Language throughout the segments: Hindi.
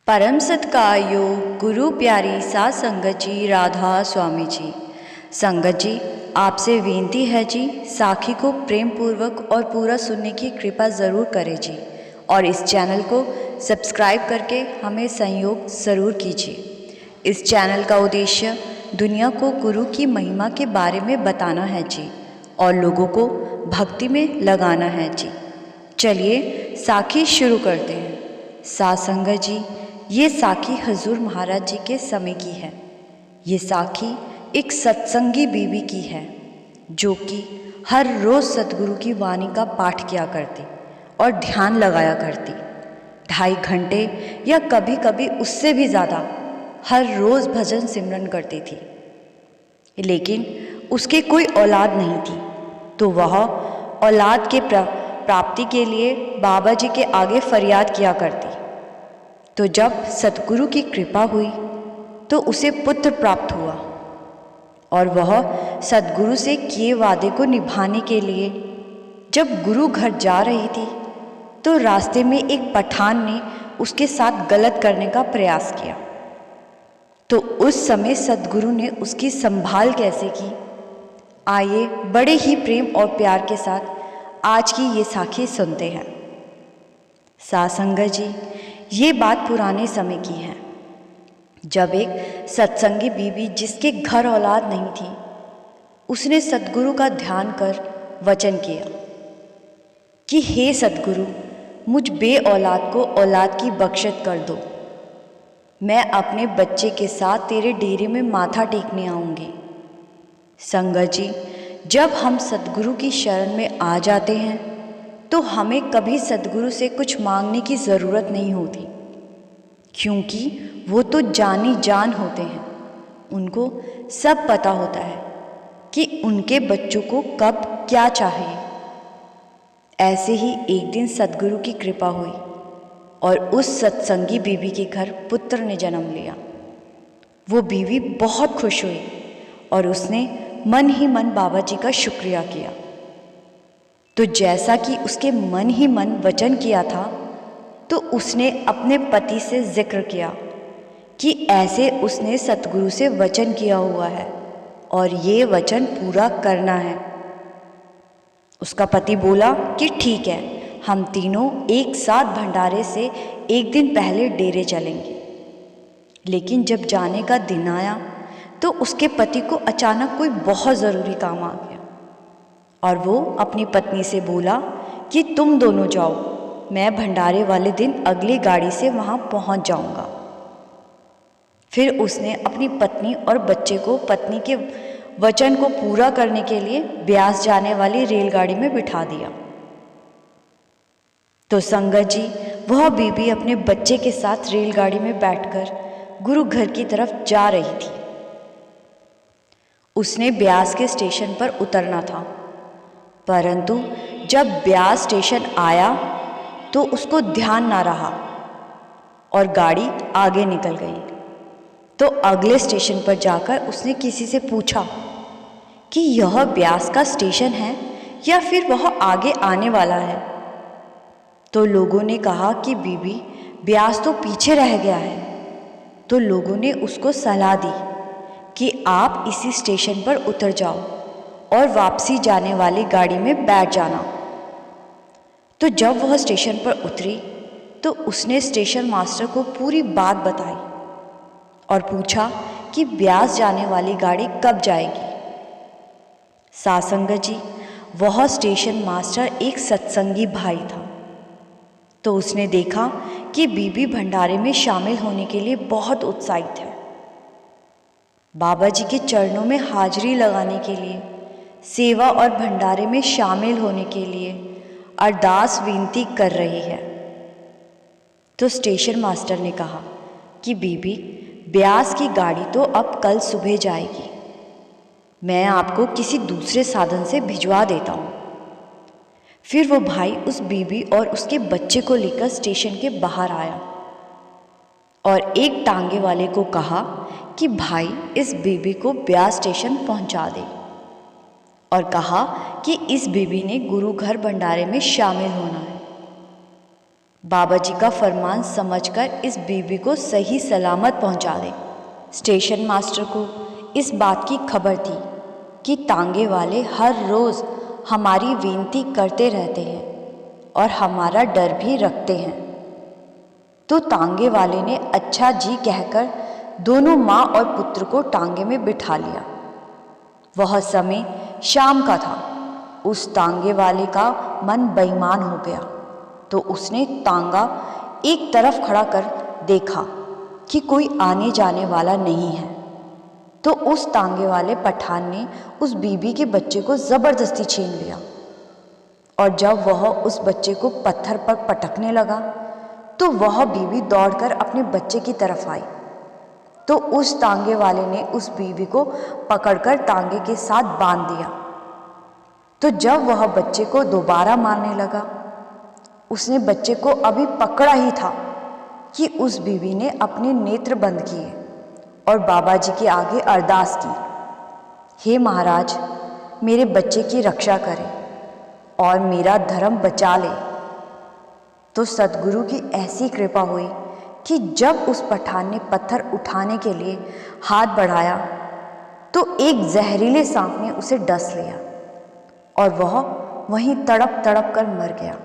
परम सत्कार्यो गुरु प्यारी साध संगत जी, राधा स्वामी जी। संगत जी, आपसे विनती है जी, साखी को प्रेम पूर्वक और पूरा सुनने की कृपा ज़रूर करें जी, और इस चैनल को सब्सक्राइब करके हमें सहयोग ज़रूर कीजिए। इस चैनल का उद्देश्य दुनिया को गुरु की महिमा के बारे में बताना है जी, और लोगों को भक्ति में लगाना है जी। चलिए साखी शुरू करते हैं। साध संगत जी, ये साखी हजूर महाराज जी के समय की है। ये साखी एक सत्संगी बीवी की है, जो कि हर रोज़ सतगुरु की वाणी का पाठ किया करती और ध्यान लगाया करती। 2.5 घंटे या कभी कभी उससे भी ज़्यादा हर रोज़ भजन सिमरन करती थी। लेकिन उसके कोई औलाद नहीं थी, तो वह औलाद के प्राप्ति के लिए बाबा जी के आगे फरियाद किया करती। तो जब सतगुरु की कृपा हुई तो उसे पुत्र प्राप्त हुआ, और वह सतगुरु से किए वादे को निभाने के लिए जब गुरु घर जा रही थी तो रास्ते में एक पठान ने उसके साथ गलत करने का प्रयास किया। तो उस समय सतगुरु ने उसकी संभाल कैसे की, आइए बड़े ही प्रेम और प्यार के साथ आज की ये साखी सुनते हैं। साध संगत जी, ये बात पुराने समय की है, जब एक सत्संगी बीवी जिसके घर औलाद नहीं थी, उसने सतगुरु का ध्यान कर वचन किया कि हे सतगुरु, मुझ बे औलाद को औलाद की बख्शिश कर दो। मैं अपने बच्चे के साथ तेरे डेरे में माथा टेकने आऊँगी। संगत जी, जब हम सतगुरु की शरण में आ जाते हैं तो हमें कभी सतगुरु से कुछ मांगने की ज़रूरत नहीं होती, क्योंकि वो तो जानी जान होते हैं। उनको सब पता होता है कि उनके बच्चों को कब क्या चाहिए। ऐसे ही एक दिन सतगुरु की कृपा हुई और उस सत्संगी बीवी के घर पुत्र ने जन्म लिया। वो बीवी बहुत खुश हुई और उसने मन ही मन बाबा जी का शुक्रिया किया। तो जैसा कि उसके मन ही मन वचन किया था, तो उसने अपने पति से जिक्र किया कि ऐसे उसने सतगुरु से वचन किया हुआ है और ये वचन पूरा करना है। उसका पति बोला कि ठीक है, हम तीनों एक साथ भंडारे से एक दिन पहले डेरे चलेंगे। लेकिन जब जाने का दिन आया तो उसके पति को अचानक कोई बहुत ज़रूरी काम आ गया, और वो अपनी पत्नी से बोला कि तुम दोनों जाओ, मैं भंडारे वाले दिन अगली गाड़ी से वहाँ पहुँच जाऊँगा। फिर उसने अपनी पत्नी और बच्चे को पत्नी के वचन को पूरा करने के लिए ब्यास जाने वाली रेलगाड़ी में बिठा दिया। तो संगत जी, वह बीबी अपने बच्चे के साथ रेलगाड़ी में बैठकर गुरु घर की तरफ जा रही थी। उसने ब्यास के स्टेशन पर उतरना था, परंतु जब ब्यास स्टेशन आया तो उसको ध्यान ना रहा और गाड़ी आगे निकल गई। तो अगले स्टेशन पर जाकर उसने किसी से पूछा कि यह ब्यास का स्टेशन है या फिर वह आगे आने वाला है। तो लोगों ने कहा कि बीबी, ब्यास तो पीछे रह गया है। तो लोगों ने उसको सलाह दी कि आप इसी स्टेशन पर उतर जाओ और वापसी जाने वाली गाड़ी में बैठ जाना। तो जब वह स्टेशन पर उतरी तो उसने स्टेशन मास्टर को पूरी बात बताई और पूछा कि ब्यास जाने वाली गाड़ी कब जाएगी। साध संगत जी, वह स्टेशन मास्टर एक सत्संगी भाई था। तो उसने देखा कि बीबी भंडारे में शामिल होने के लिए बहुत उत्साहित है, बाबा जी के चरणों में हाजिरी लगाने के लिए, सेवा और भंडारे में शामिल होने के लिए अरदास विनती कर रही है। तो स्टेशन मास्टर ने कहा कि बीबी, ब्यास की गाड़ी तो अब कल सुबह जाएगी, मैं आपको किसी दूसरे साधन से भिजवा देता हूँ। फिर वो भाई उस बीबी और उसके बच्चे को लेकर स्टेशन के बाहर आया और एक टांगे वाले को कहा कि भाई, इस बीबी को ब्यास स्टेशन पहुँचा दे, और कहा कि इस बीबी ने गुरु घर भंडारे में शामिल होना है। बाबा जी का फरमान समझकर इस बीवी को सही सलामत पहुंचा दें। स्टेशन मास्टर को इस बात की खबर थी कि तांगे वाले हर रोज़ हमारी विनती करते रहते हैं और हमारा डर भी रखते हैं। तो तांगे वाले ने अच्छा जी कहकर दोनों माँ और पुत्र को टांगे में बिठा लिया। वह समय शाम का था। उस तांगे वाले का मन बेईमान हो गया, तो उसने तांगा एक तरफ खड़ा कर देखा कि कोई आने जाने वाला नहीं है। तो उस तांगे वाले पठान ने उस बीबी के बच्चे को ज़बरदस्ती छीन लिया, और जब वह उस बच्चे को पत्थर पर पटकने लगा तो वह बीवी दौड़कर अपने बच्चे की तरफ आई। तो उस तांगे वाले ने उस बीवी को पकड़कर तांगे के साथ बांध दिया। तो जब वह बच्चे को दोबारा मारने लगा, उसने बच्चे को अभी पकड़ा ही था कि उस बीवी ने अपने नेत्र बंद किए और बाबा जी के आगे अरदास की, हे महाराज, मेरे बच्चे की रक्षा करें और मेरा धर्म बचा ले। तो सतगुरु की ऐसी कृपा हुई कि जब उस पठान ने पत्थर उठाने के लिए हाथ बढ़ाया तो एक जहरीले सांप ने उसे डस लिया और वह वहीं तड़प तड़प कर मर गया।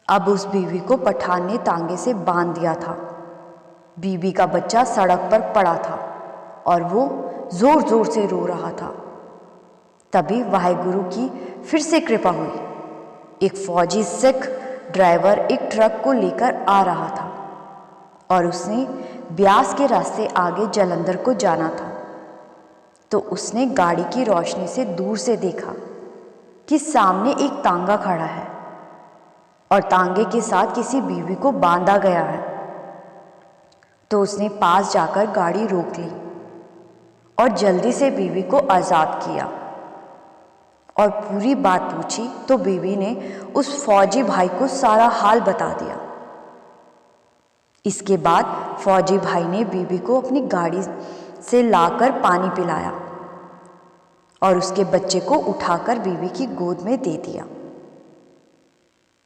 अब उस बीवी को पठान ने तांगे से बांध दिया था। बीवी का बच्चा सड़क पर पड़ा था और वो जोर जोर से रो रहा था। तभी वाहेगुरु की फिर से कृपा हुई। एक फौजी सिख ड्राइवर एक ट्रक को लेकर आ रहा था और उसने ब्यास के रास्ते आगे जालंधर को जाना था। तो उसने गाड़ी की रोशनी से दूर से देखा कि सामने एक तांगा खड़ा है और तांगे के साथ किसी बीवी को बांधा गया है। तो उसने पास जाकर गाड़ी रोक ली और जल्दी से बीवी को आज़ाद किया और पूरी बात पूछी। तो बीवी ने उस फौजी भाई को सारा हाल बता दिया। इसके बाद फौजी भाई ने बीवी को अपनी गाड़ी से लाकर पानी पिलाया और उसके बच्चे को उठाकर बीवी की गोद में दे दिया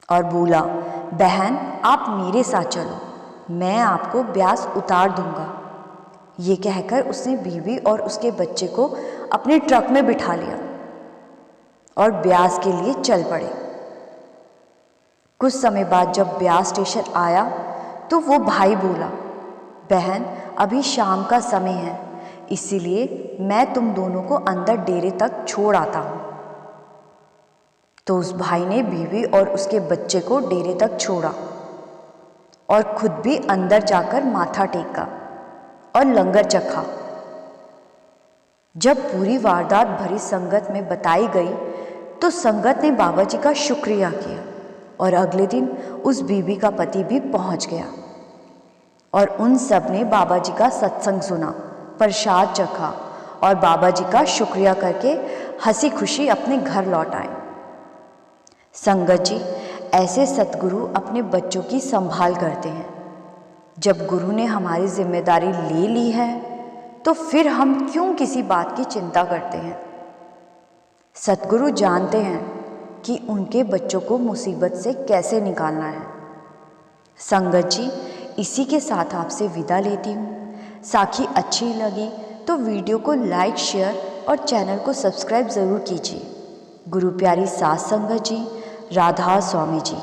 और बोला, बहन, आप मेरे साथ चलो, मैं आपको ब्यास उतार दूंगा। ये कहकर उसने बीवी और उसके बच्चे को अपने ट्रक में बिठा लिया और ब्यास के लिए चल पड़े। कुछ समय बाद जब ब्यास स्टेशन आया तो वो भाई बोला, बहन, अभी शाम का समय है, इसीलिए मैं तुम दोनों को अंदर डेरे तक छोड़ आता हूँ। तो उस भाई ने बीवी और उसके बच्चे को डेरे तक छोड़ा और खुद भी अंदर जाकर माथा टेका और लंगर चखा। जब पूरी वारदात भरी संगत में बताई गई तो संगत ने बाबा जी का शुक्रिया किया और अगले दिन उस बीवी का पति भी पहुंच गया और उन सब ने बाबा जी का सत्संग सुना, प्रसाद चखा और बाबा जी का शुक्रिया करके हंसी खुशी अपने घर लौट आए। संगत जी, ऐसे सतगुरु अपने बच्चों की संभाल करते हैं। जब गुरु ने हमारी जिम्मेदारी ले ली है तो फिर हम क्यों किसी बात की चिंता करते हैं। सतगुरु जानते हैं कि उनके बच्चों को मुसीबत से कैसे निकालना है। संगत जी, इसी के साथ आपसे विदा लेती हूँ। साखी अच्छी लगी तो वीडियो को लाइक, शेयर और चैनल को सब्सक्राइब ज़रूर कीजिए। गुरु प्यारी सास संगत जी, राधा स्वामी जी।